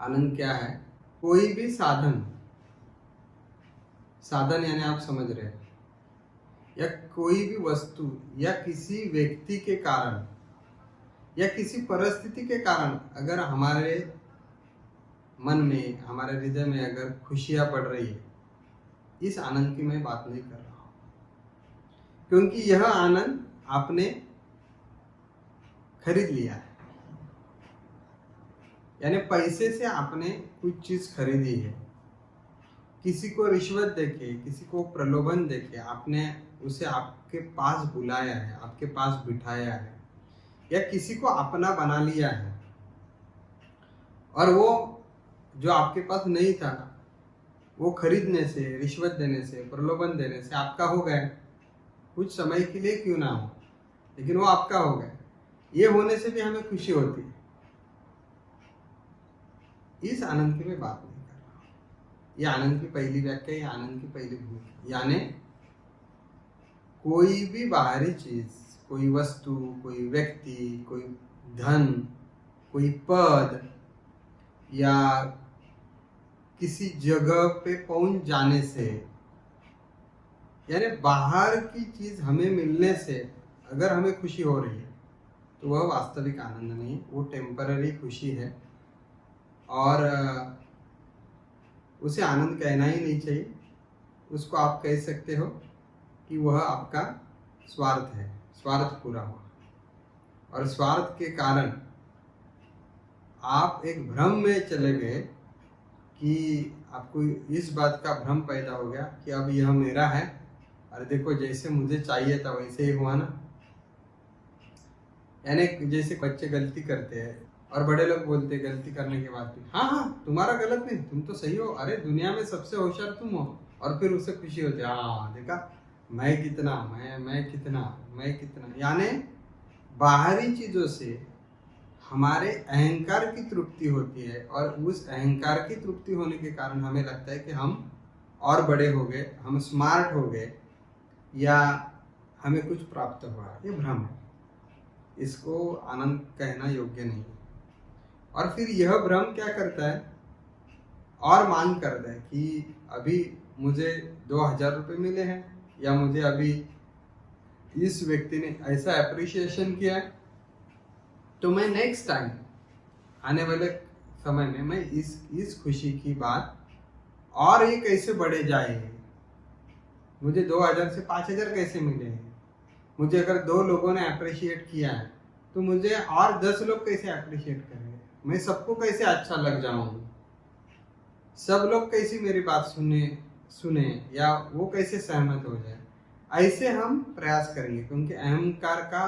आनंद क्या है? कोई भी साधन, साधन यानी आप समझ रहे हैं, या कोई भी वस्तु या किसी व्यक्ति के कारण या किसी परिस्थिति के कारण अगर हमारे मन में, हमारे हृदय में अगर खुशियां बढ़ रही है, इस आनंद की मैं बात नहीं कर रहा हूं, क्योंकि यह आनंद आपने खरीद लिया है। यानी पैसे से आपने कुछ चीज खरीदी है, किसी को रिश्वत देके, किसी को प्रलोभन देके आपने उसे आपके पास बुलाया है, आपके पास बिठाया है, या किसी को अपना बना लिया है, और वो जो आपके पास नहीं था वो खरीदने से, रिश्वत देने से, प्रलोभन देने से आपका हो गया। कुछ समय के लिए क्यों ना हो, लेकिन वो आपका हो गया। ये होने से भी हमें खुशी होती है। इस आनंद की मैं बात नहीं कर रहा हूं। ये आनंद की पहली व्याख्या, ये आनंद की पहली भूमिका। यानी कोई भी बाहरी चीज, कोई वस्तु, कोई व्यक्ति, कोई धन, कोई पद, या किसी जगह पे पहुंच जाने से, यानी बाहर की चीज हमें मिलने से अगर हमें खुशी हो रही है तो वह वास्तविक आनंद नहीं, वो टेम्पररी खुशी है। और उसे आनंद कहना ही नहीं चाहिए। उसको आप कह सकते हो कि वह आपका स्वार्थ है, स्वार्थ पूरा हुआ। और स्वार्थ के कारण आप एक भ्रम में चले गए कि आपको इस बात का भ्रम पैदा हो गया कि अब यह मेरा है, और देखो जैसे मुझे चाहिए था वैसे ही हुआ ना। यानी जैसे बच्चे गलती करते हैं और बड़े लोग बोलते हैं गलती करने के बाद भी, हाँ हाँ तुम्हारा गलत नहीं, तुम तो सही हो, अरे दुनिया में सबसे होशियार तुम हो। और फिर उसे खुशी होती है, हाँ देखा मैं कितना, मैं कितना। यानी बाहरी चीजों से हमारे अहंकार की तृप्ति होती है, और उस अहंकार की तृप्ति होने के कारण हमें लगता है कि हम और बड़े हो गए, हम स्मार्ट हो गए, या हमें कुछ प्राप्त हुआ। ये भ्रम है, इसको आनंद कहना योग्य नहीं है। और फिर यह भ्रम क्या करता है, और मांग करता है कि अभी मुझे 2000 रुपये मिले हैं, या मुझे अभी इस व्यक्ति ने ऐसा अप्रिशिएशन किया है, तो मैं नेक्स्ट टाइम आने वाले समय में मैं इस खुशी की बात और ये कैसे बढ़े जाए, मुझे 2000 से 5000 कैसे मिले हैं, मुझे अगर 2 लोगों ने अप्रिशिएट किया है तो मुझे और 10 लोग कैसे अप्रिशिएट करेंगे, मैं सबको कैसे अच्छा लग जाऊं, सब लोग कैसे मेरी बात सुने या वो कैसे सहमत हो जाए। ऐसे हम प्रयास करेंगे, क्योंकि अहंकार का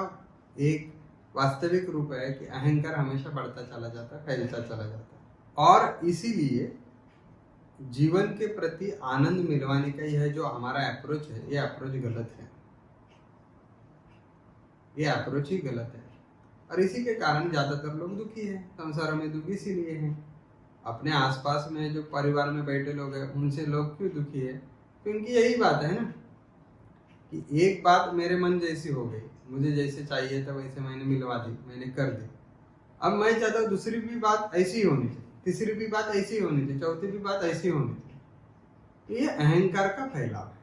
एक वास्तविक रूप है कि अहंकार हमेशा बढ़ता चला जाता है, फैलता चला जाता है। और इसीलिए जीवन के प्रति आनंद मिलवाने का यह जो हमारा अप्रोच है, ये अप्रोच गलत है, ये अप्रोच ही गलत है। और इसी के कारण ज्यादातर लोग दुखी हैं, संसार में दुखी इसीलिए हैं। अपने आसपास में जो परिवार में बैठे लोग हैं उनसे लोग क्यों दुखी है, क्योंकि यही बात है ना कि एक बात मेरे मन जैसी हो गई, मुझे जैसे चाहिए था वैसे मैंने मिलवा दी, मैंने कर दी। अब मैं चाहता हूँ दूसरी भी बात ऐसी ही होनी चाहिए, तीसरी भी बात ऐसी ही होनी चाहिए, चौथी भी बात ऐसी ही होनी चाहिए। ये अहंकार का फैलाव है,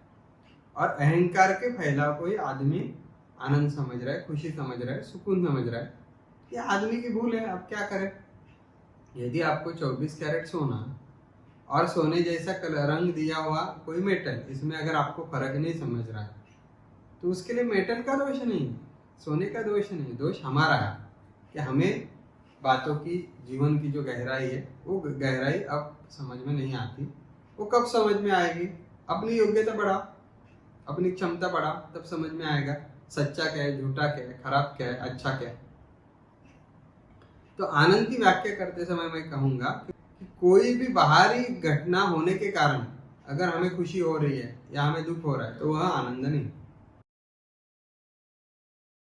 और अहंकार के फैलाव को ही आदमी आनंद समझ रहा है, खुशी समझ रहा है, सुकून समझ रहा है। ये आदमी की भूल है। अब क्या करें, यदि आपको 24 कैरेट सोना और सोने जैसा रंग दिया हुआ कोई मेटल, इसमें अगर आपको फर्क नहीं समझ रहा है तो उसके लिए मेटल का दोष नहीं, सोने का दोष नहीं, दोष हमारा है कि हमें बातों की, जीवन की जो गहराई है वो गहराई अब समझ में नहीं आती। वो कब समझ में आएगी, अपनी योग्यता बढ़ा, अपनी क्षमता बढ़ा, तब समझ में आएगा सच्चा क्या है, झूठा क्या है, खराब क्या है, अच्छा क्या है। तो आनंद की व्याख्या करते समय मैं कहूँगा कि कोई भी बाहरी घटना होने के कारण अगर हमें खुशी हो रही है या हमें दुख हो रहा है तो वह आनंद नहीं।